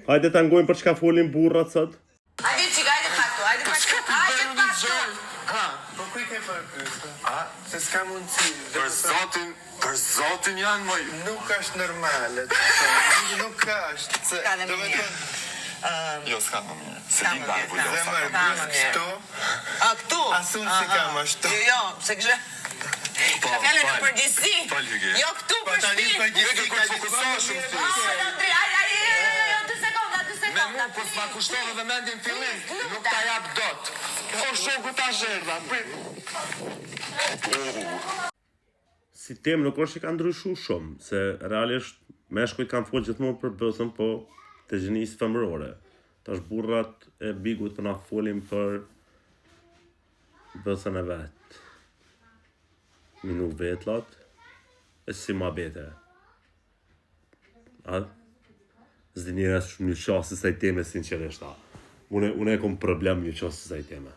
Hajde ta ngojmë për çka folin burrat sot. Hajde çika, hajde faktu, hajde faktu. Hajde faktu. Ha, po ku I ke për këtë? A, se s'ka mundësi. Për zotin janë moj. Nuk është normale. Nuk është. Ka dhe më mirë. Jo, s'ka më mirë. Se di nga e vullosa. Zemër, bësë kështu. A, këtu? Asun si kam ashtu. Jo, se kështë... Ka fjallën në përgjithsi. Fal hygje. Jo, këtu për Tani shpi. përgjithsi ka fokusohesh gjithë. shumë ty. Jo, 2 sekonda, 2 Me sekonda. mu, po s'ma kushtove dhe mendin fillim, nuk ta jap dot. O shoku ta zherda, Si temë nuk është që ka ndryshu shumë, se realisht meshkujt kanë folë gjithmonë për bësën, po të gjenisë femërore. Tash burrat e bigut për na folin për bësën e vetë. Minu vetlat, e si ma bete. A? Zdi njëra shumë një qasë saj teme sinqeresht ta. Une e kom problem një qasë saj teme.